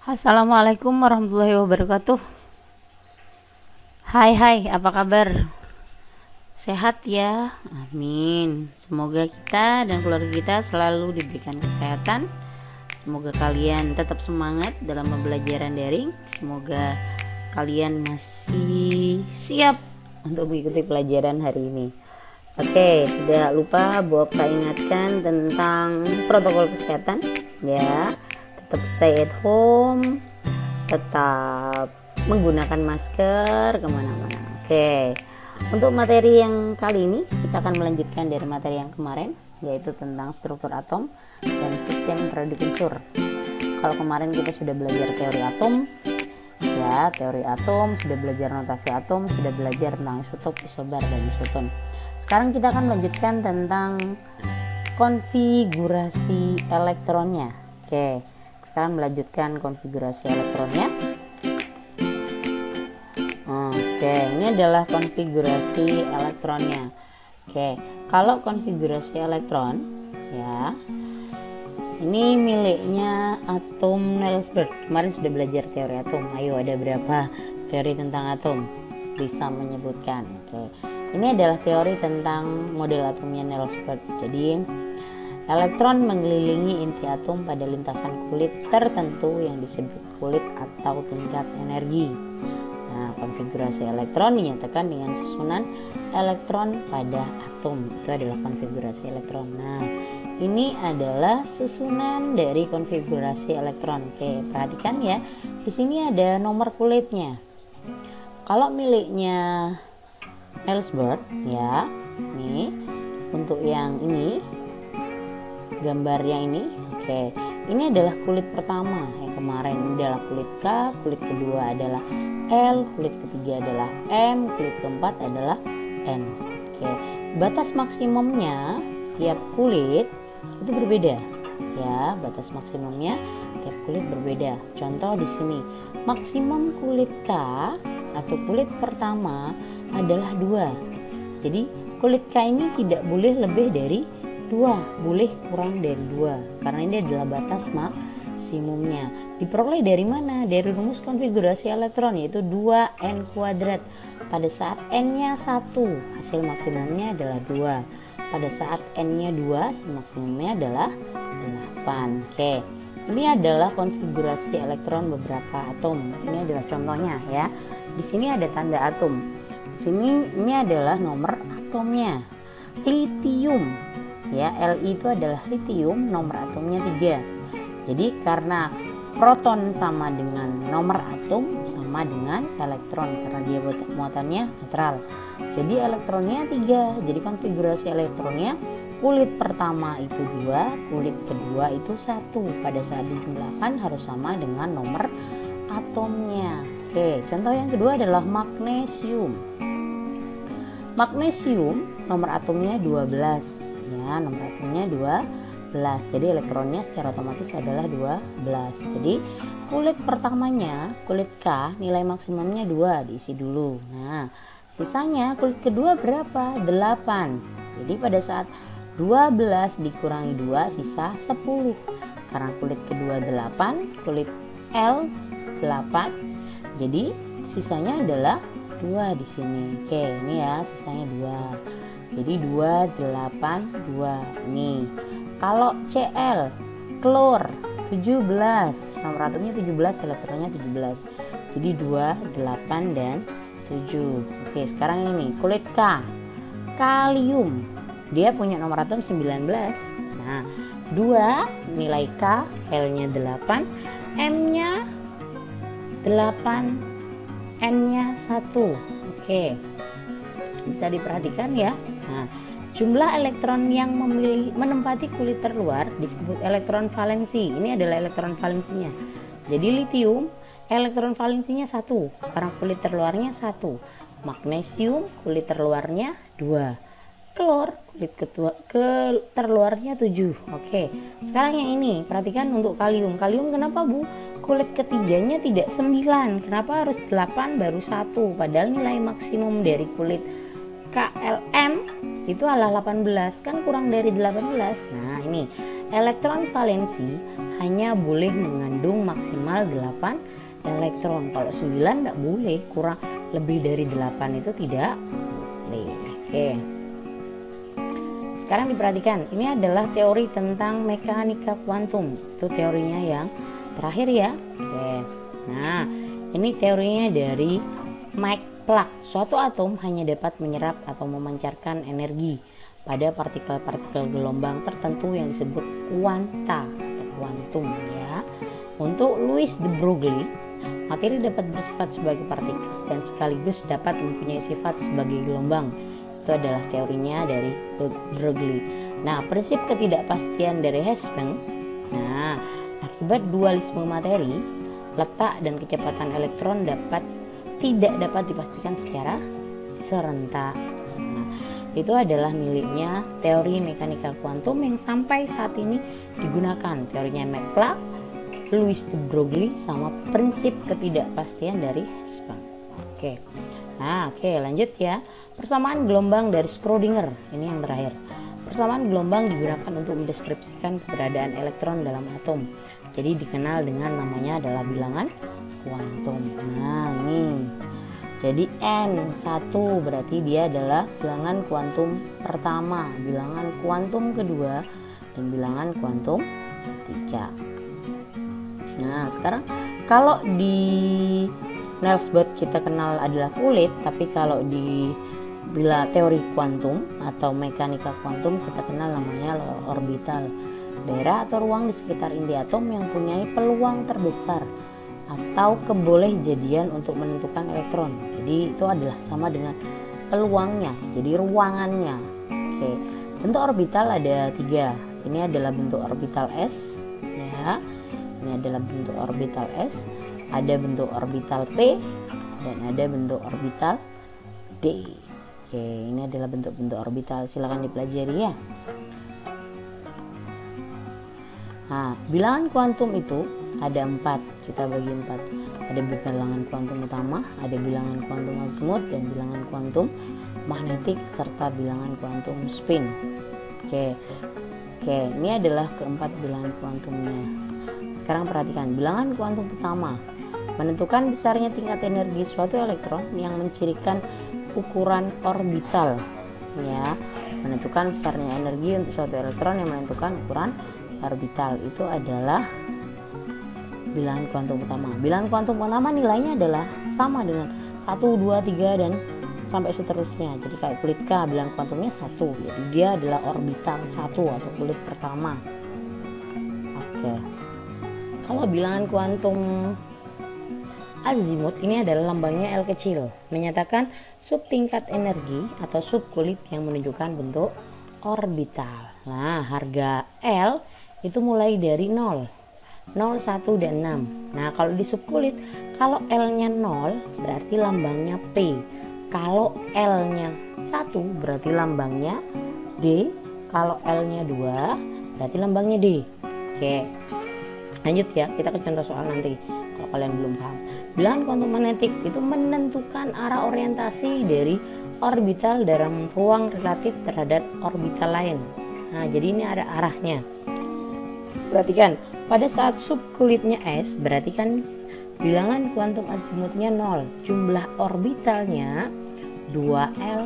Assalamualaikum warahmatullahi wabarakatuh. Hai, apa kabar? Sehat ya? Amin. Semoga kita dan keluarga kita selalu diberikan kesehatan. Semoga kalian tetap semangat dalam pembelajaran daring. Semoga kalian masih siap untuk mengikuti pelajaran hari ini. Oke, tidak lupa Bob ingatkan tentang protokol kesehatan ya. Tetap stay at home, tetap menggunakan masker kemana-mana. Oke, untuk materi yang kali ini kita akan melanjutkan dari materi yang kemarin, yaitu tentang struktur atom dan sistem periode unsur. Kalau kemarin kita sudah belajar teori atom ya, teori atom, sudah belajar notasi atom, sudah belajar tentang isotop, isobar, dan isoton. Sekarang kita akan melanjutkan tentang konfigurasi elektronnya. Oke, sekarang melanjutkan konfigurasi elektronnya. Oke, ini adalah konfigurasi elektronnya. Oke, kalau konfigurasi elektron ya, ini miliknya atom Niels Bohr. Kemarin sudah belajar teori atom. Ayo, ada berapa teori tentang atom? Bisa menyebutkan. Oke, ini adalah teori tentang model atomnya Niels Bohr. Jadi elektron mengelilingi inti atom pada lintasan kulit tertentu yang disebut kulit atau tingkat energi. Nah, konfigurasi elektron dinyatakan dengan susunan elektron pada atom. Itu adalah konfigurasi elektron. Nah, ini adalah susunan dari konfigurasi elektron. Oke, perhatikan ya. Di sini ada nomor kulitnya. Kalau miliknya Niels Bohr ya, nih untuk yang ini, gambar yang ini, oke, ini adalah kulit pertama yang kemarin. Ini adalah kulit K, kulit kedua adalah L, kulit ketiga adalah M, kulit keempat adalah N. Oke, batas maksimumnya tiap kulit itu berbeda ya, batas maksimumnya tiap kulit berbeda. Contoh di sini, maksimum kulit K atau kulit pertama adalah 2. Jadi kulit K ini tidak boleh lebih dari 2, boleh kurang dari 2, karena ini adalah batas maksimumnya. Diperoleh dari mana? Dari rumus konfigurasi elektron, yaitu 2n kuadrat. Pada saat n-nya 1, hasil maksimumnya adalah 2. Pada saat n-nya 2, hasil maksimumnya adalah 8. Oke, ini adalah konfigurasi elektron beberapa atom. Ini adalah contohnya ya. Di sini ada tanda atom. Di sini ini adalah nomor atomnya. Litium ya, Li itu adalah litium, nomor atomnya 3. Jadi karena proton sama dengan nomor atom sama dengan elektron, karena dia muatannya netral, jadi elektronnya 3. Jadi konfigurasi elektronnya, kulit pertama itu 2, kulit kedua itu 1. Pada saat dijumlahkan harus sama dengan nomor atomnya. Oke, contoh yang kedua adalah magnesium. Magnesium nomor atomnya 12 ya, nomor atomnya 12. Jadi elektronnya secara otomatis adalah 12. Jadi kulit pertamanya, kulit K, nilai maksimumnya 2, diisi dulu. Nah, sisanya kulit kedua berapa? 8. Jadi pada saat 12 dikurangi 2 sisa 10. Karena kulit kedua 8, kulit L 8. Jadi sisanya adalah 2 di sini. Oke, ini ya sisanya 2. Jadi 2, 8, 2 nih. Kalau Cl, klor 17, nomor atomnya 17, elektronnya 17. Jadi 2, 8, dan 7. Oke, sekarang ini kulit K, kalium. Dia punya nomor atom 19. Nah, 2 nilai K, L-nya 8, M-nya 8, N-nya 1. Oke, bisa diperhatikan ya. Nah, jumlah elektron yang menempati kulit terluar disebut elektron valensi. Ini adalah elektron valensinya. Jadi litium elektron valensinya 1 karena kulit terluarnya 1. Magnesium kulit terluarnya 2. Klor kulit terluarnya 7. Oke, sekarang yang ini perhatikan untuk kalium. Kalium kenapa Bu? Kulit ketiganya tidak 9. Kenapa harus 8 baru 1? Padahal nilai maksimum dari kulit KLM itu adalah 18, kan kurang dari 18. Nah, ini elektron valensi hanya boleh mengandung maksimal 8 elektron. Kalau 9 tidak boleh, kurang lebih dari 8 itu tidak boleh. Oke. Sekarang diperhatikan, ini adalah teori tentang mekanika kuantum. Itu teorinya yang terakhir ya. Oke. Nah, ini teorinya dari Max Planck. Suatu atom hanya dapat menyerap atau memancarkan energi pada partikel-partikel gelombang tertentu yang disebut kuanta atau kuantum ya. Untuk Louis de Broglie, materi dapat bersifat sebagai partikel dan sekaligus dapat mempunyai sifat sebagai gelombang. Itu adalah teorinya dari Broglie. Nah, prinsip ketidakpastian dari Higgs-Planck. Nah, akibat dualisme materi, letak dan kecepatan elektron tidak dapat dipastikan secara serentak. Nah, itu adalah miliknya teori mekanika kuantum yang sampai saat ini digunakan. Teorinya Max Planck, Louis de Broglie, sama prinsip ketidakpastian dari Higgs-Planck. Oke. Nah, oke, lanjut ya. Persamaan gelombang dari Schrödinger. Ini yang terakhir. Persamaan gelombang digunakan untuk mendeskripsikan keberadaan elektron dalam atom. Jadi dikenal dengan namanya adalah bilangan kuantum. Nah, ini. Jadi N1 berarti dia adalah bilangan kuantum pertama, bilangan kuantum kedua, dan bilangan kuantum ketiga. Nah, sekarang kalau di Niels Bohr kita kenal adalah kulit, tapi kalau bila teori kuantum atau mekanika kuantum kita kenal namanya orbital, daerah atau ruang di sekitar inti atom yang punya peluang terbesar atau kebolehjadian untuk menentukan elektron. Jadi itu adalah sama dengan peluangnya, jadi ruangannya. Oke, bentuk orbital ada 3. Ini adalah bentuk orbital S ya. Ini adalah bentuk orbital S, ada bentuk orbital P, dan ada bentuk orbital D. Oke, ini adalah bentuk-bentuk orbital, silakan dipelajari ya. Nah, bilangan kuantum itu ada 4, kita bagi 4. Ada bilangan kuantum utama, ada bilangan kuantum azimuth, dan bilangan kuantum magnetik, serta bilangan kuantum spin. Oke, ini adalah keempat bilangan kuantumnya. Sekarang perhatikan, bilangan kuantum pertama menentukan besarnya tingkat energi suatu elektron yang mencirikan ukuran orbital ya. Menentukan besarnya energi untuk suatu elektron yang menentukan ukuran orbital, itu adalah bilangan kuantum pertama. Bilangan kuantum pertama nilainya adalah sama dengan 1, 2, 3 dan sampai seterusnya. Jadi kayak kulit K, bilangan kuantumnya 1. Jadi dia adalah orbital 1 atau kulit pertama. Oke. Kalau bilangan kuantum azimuth ini adalah lambangnya L kecil, menyatakan subtingkat energi atau subkulit yang menunjukkan bentuk orbital. Nah, harga L itu mulai dari 0, 0, 1, dan 6. Nah, kalau di subkulit, kalau L-nya 0 berarti lambangnya P. Kalau L-nya 1 berarti lambangnya D. Kalau L-nya 2 berarti lambangnya D. Oke. Lanjut ya, kita ke contoh soal nanti kalau kalian belum paham. Bilangan kuantum magnetik itu menentukan arah orientasi dari orbital dalam ruang relatif terhadap orbital lain. Nah, jadi ini ada arahnya. Perhatikan, pada saat subkulitnya S, berarti kan bilangan kuantum azimuthnya 0, jumlah orbitalnya 2L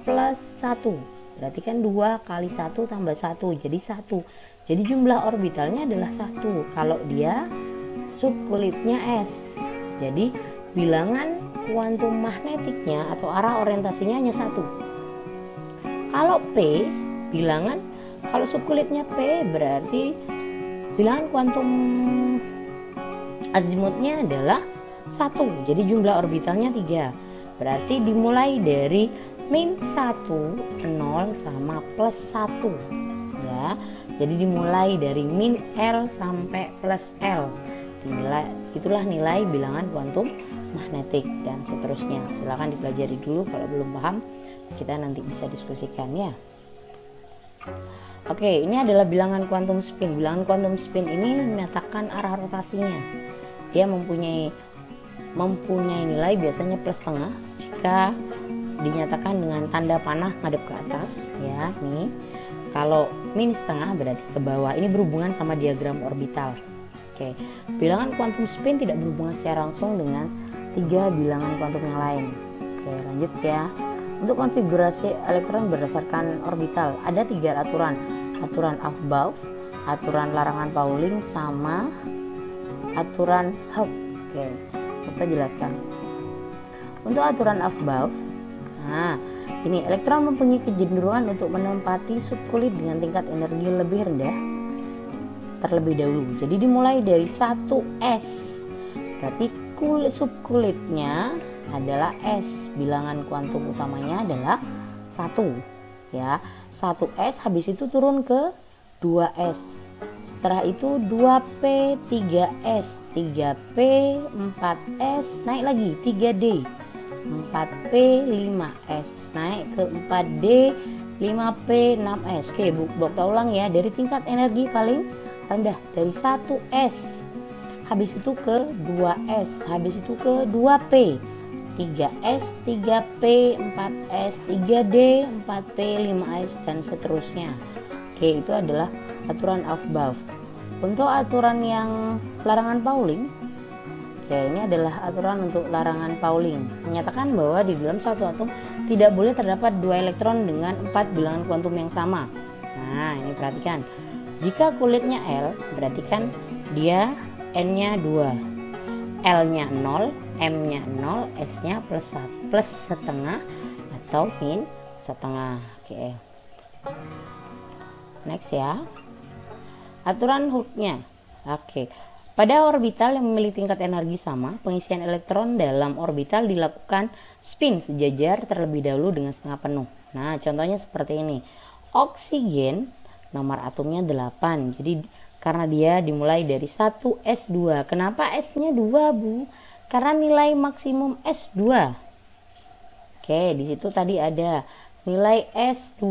plus 1. Berarti kan 2 kali 1 tambah 1, jadi 1. Jadi jumlah orbitalnya adalah 1 kalau dia subkulitnya S. Jadi bilangan kuantum magnetiknya atau arah orientasinya hanya 1. Kalau P, bilangan kalau subkulitnya P berarti bilangan kuantum azimuthnya adalah 1. Jadi jumlah orbitalnya 3. Berarti dimulai dari min 1, 0 sama plus 1 ya. Jadi dimulai dari min L sampai plus L. Itulah nilai bilangan kuantum magnetik dan seterusnya. Silahkan dipelajari dulu, kalau belum paham kita nanti bisa diskusikan ya. Oke, ini adalah bilangan kuantum spin. Bilangan kuantum spin ini menyatakan arah rotasinya. Dia mempunyai nilai biasanya plus setengah jika dinyatakan dengan tanda panah ngadep ke atas ya. Nih, Kalau min setengah berarti ke bawah. Ini berhubungan sama diagram orbital. Oke, bilangan kuantum spin tidak berhubungan secara langsung dengan 3 bilangan kuantum yang lain. Oke, lanjut ya. Untuk konfigurasi elektron berdasarkan orbital ada 3 aturan. Aturan Aufbau, aturan larangan Pauling, sama aturan Hooke. Oke, kita jelaskan. Untuk aturan Aufbau, nah ini elektron mempunyai kecenderungan untuk menempati subkulit dengan tingkat energi lebih rendah terlebih dahulu. Jadi dimulai dari 1s, berarti subkulitnya adalah S, bilangan kuantum utamanya adalah 1 ya. 1s, habis itu turun ke 2s, setelah itu 2p, 3s, 3p, 4s, naik lagi 3d, 4p, 5s, naik ke 4d, 5p, 6s. Oke, bukta ulang ya, dari tingkat energi paling rendah dari 1s, habis itu ke 2s, habis itu ke 2p, 3s, 3p, 4s, 3d, 4p, 5s, dan seterusnya. Oke, itu adalah aturan Aufbau. Untuk aturan yang larangan Pauling, oke, ini adalah aturan untuk larangan Pauling, menyatakan bahwa di dalam satu atom tidak boleh terdapat 2 elektron dengan 4 bilangan kuantum yang sama. Nah, ini perhatikan, jika kulitnya L, berarti kan dia N-nya 2, L-nya 0, M-nya 0, S-nya plus setengah atau min setengah. Oke, next ya. Aturan Hooke-nya. Oke, pada orbital yang memiliki tingkat energi sama, pengisian elektron dalam orbital dilakukan spin sejajar terlebih dahulu dengan setengah penuh. Nah, contohnya seperti ini. Oksigen nomor atomnya 8. Jadi karena dia dimulai dari 1s2. Kenapa s-nya 2, Bu? Karena nilai maksimum s2. Oke, di situ tadi ada nilai s2,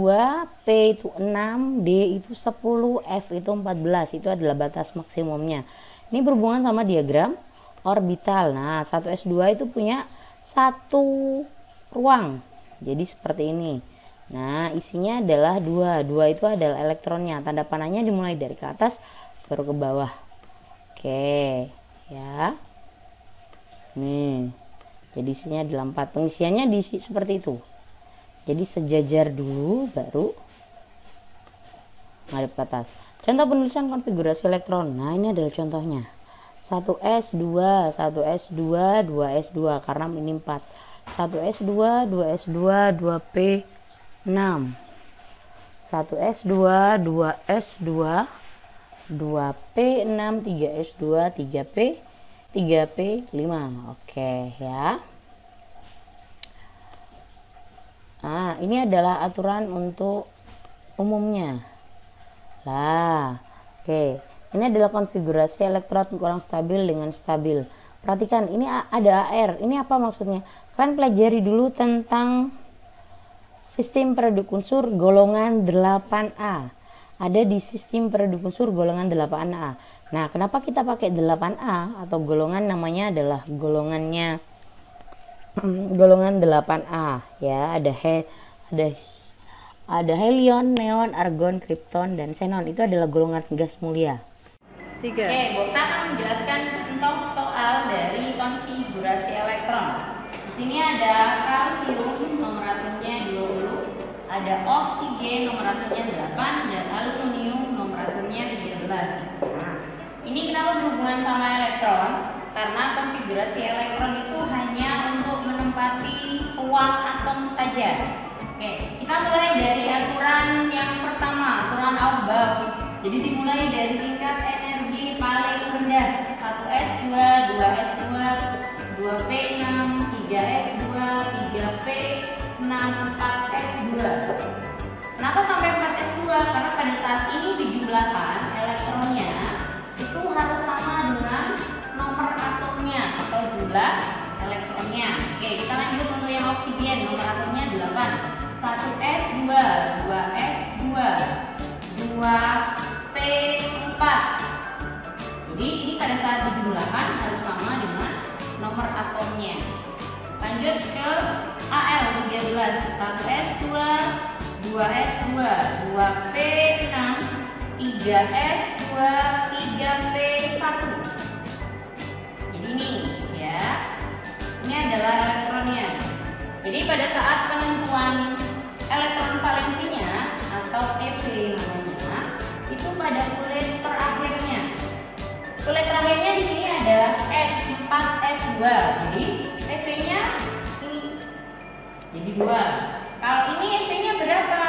p itu 6, d itu 10, f itu 14. Itu adalah batas maksimumnya. Ini berhubungan sama diagram orbital. Nah, 1s2 itu punya satu ruang. Jadi seperti ini. Nah, isinya adalah 2. 2 itu adalah elektronnya. Tanda panahnya dimulai dari ke atas baru ke bawah. Oke, ya. Nih. Jadi isinya adalah 4. Pengisiannya diisi seperti itu. Jadi sejajar dulu baru ngadep ke atas. Contoh penulisan konfigurasi elektron. Nah, ini adalah contohnya. 1s2, 1s2, 2s2 karena ini 4. 1s2, 2s2, 2p, 6. 1s2, 2s2, 2p, 6, 3s2, 3p, 3p, 5. Oke ya. Nah, ini adalah aturan untuk umumnya. Lah, oke. Ini adalah konfigurasi elektron kurang stabil dengan stabil. Perhatikan, ini ada AR. Ini apa maksudnya? Kalian pelajari dulu tentang sistem periode unsur golongan 8A. Ada di sistem periode unsur golongan 8A. Nah, kenapa kita pakai 8A atau golongan namanya adalah golongan 8A ya. Ada helium, neon, argon, kripton, dan xenon. Itu adalah golongan gas mulia. 3. Oke, Bokta akan menjelaskan contoh soal dari konfigurasi elektron. Di sini ada kalsium nomor atomnya 20, ada oksigen nomor atomnya 8, dan aluminium nomor atomnya 13. Nah, ini kenapa berhubungan sama elektron? Karena konfigurasi elektron itu hanya untuk menempati ruang atom saja. Oke, kita mulai dari aturan yang pertama, aturan Aufbau. Jadi dimulai dari tingkat energi paling rendah, 1s2, 2s2, 2p6, 3s2, 3p6, 4s2. Kenapa sampai 4s2? Karena pada saat ini dijumlahkan elektronnya itu harus sama dengan nomor atomnya atau jumlah elektronnya. Oke, kita lanjut untuk yang oksigen, nomor atomnya 8. 1s2, 2s2, 2p4. Jadi ini pada saat dijumlahkan harus sama dengan nomor atomnya. Lanjut ke Al13, 1s2, 2s2, 2S2, 2P6, 3S2, 3P1. Jadi ini ya, ini adalah elektronnya. Jadi pada saat penentuan elektron valensinya atau Ev namanya, itu pada kulit terakhirnya. Kulit terakhirnya di sini ada S4S2. Jadi Ev-nya ini jadi 2. Kalau ini Ev-nya berapa?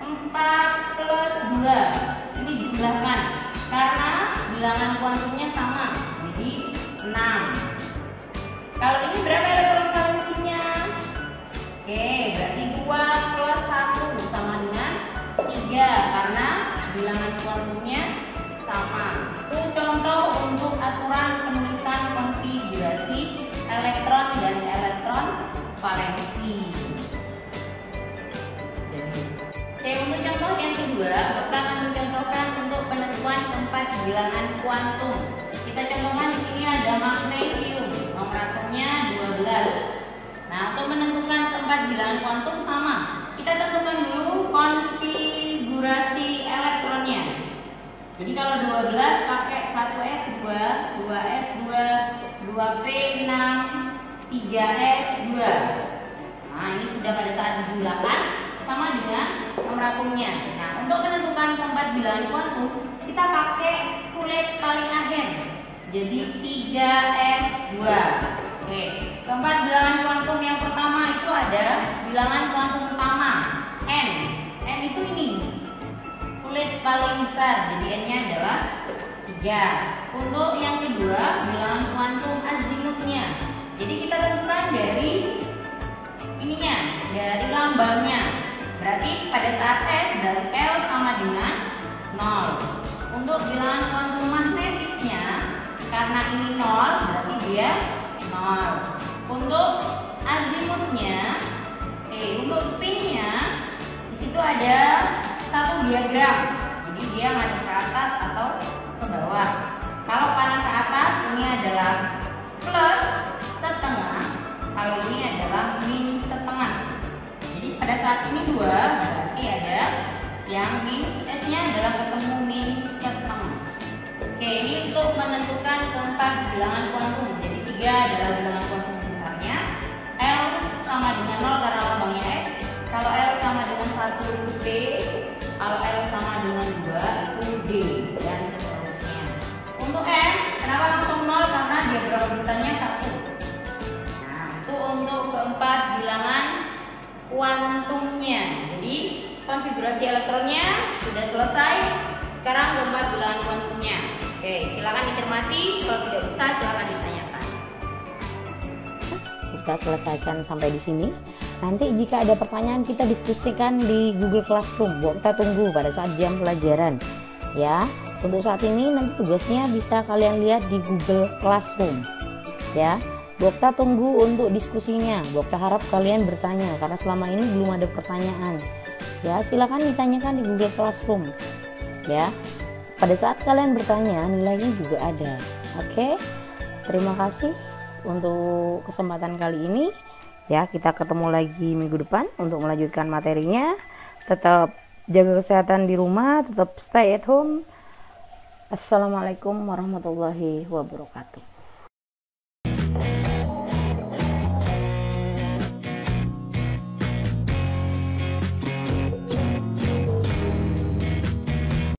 4 plus 2. Ini dijumlahkan karena bilangan kuantumnya sama. Jadi 6. Kalau ini berapa elektron valensinya? Oke, berarti 2 plus 1 sama dengan 3 karena bilangan kuantumnya sama. Itu contoh untuk aturan penulisan konfigurasi elektron dan elektron valensi. Oke, untuk contoh yang kedua, kita akan mencontohkan untuk penentuan tempat bilangan kuantum. Kita contohkan di sini ada magnesium, nomor atomnya 12. Nah, untuk menentukan tempat bilangan kuantum sama. Kita tentukan dulu konfigurasi elektronnya. Jadi kalau 12 pakai 1S2, 2S2, 2P6, 3S2. Nah, ini sudah pada saat dijumlahkan sama dengan nomor atomnya. Nah, untuk menentukan tempat bilangan kuantum, kita pakai kulit paling akhir. Jadi 3S2. Oke, tempat bilangan kuantum yang pertama itu ada bilangan kuantum pertama N. N itu ini kulit paling besar, jadi N-nya adalah 3. Untuk yang kedua, bilangan kuantum azimutnya. Jadi kita tentukan dari ininya, dari lambangnya. Berarti pada saat S dari L sama dengan 0. Untuk bilangan kuantum magnetiknya, karena ini 0, berarti dia 0. Untuk azimutnya, untuk spinnya, di situ ada satu diagram. Jadi dia ngadep ke atas atau ke bawah. Kalau panah ke atas, ini adalah plus setengah. Kalau ini adalah min setengah. Jadi pada saat ini 2, berarti ada yang min S-nya adalah ketemu min setengah. Oke, ini untuk menentukan tempat bilangan kuantum. Jadi 3 adalah bilangan kuantum besarnya. L sama dengan 0 karena lambangnya X. Kalau L sama dengan 1 itu P. Kalau L sama dengan 2 itu D, dan seterusnya. Untuk M, kenapa langsung 0? Karena diagram urutannya 1. Nah, itu untuk keempat bilangan kuantumnya. Jadi konfigurasi elektronnya sudah selesai. Sekarang keempat bilangan kuantumnya. Oke, silakan dicermati. Kalau tidak bisa, silakan ditanyakan. Kita selesaikan sampai di sini. Nanti jika ada pertanyaan kita diskusikan di Google Classroom. Kita tunggu pada saat jam pelajaran. Ya, untuk saat ini nanti tugasnya bisa kalian lihat di Google Classroom. Ya, Bokta tunggu untuk diskusinya. Bokta harap kalian bertanya karena selama ini belum ada pertanyaan. Ya, silakan ditanyakan di Google Classroom. Ya, pada saat kalian bertanya nilainya juga ada. Oke, terima kasih untuk kesempatan kali ini. Ya, kita ketemu lagi minggu depan untuk melanjutkan materinya. Tetap jaga kesehatan di rumah, tetap stay at home. Assalamualaikum warahmatullahi wabarakatuh.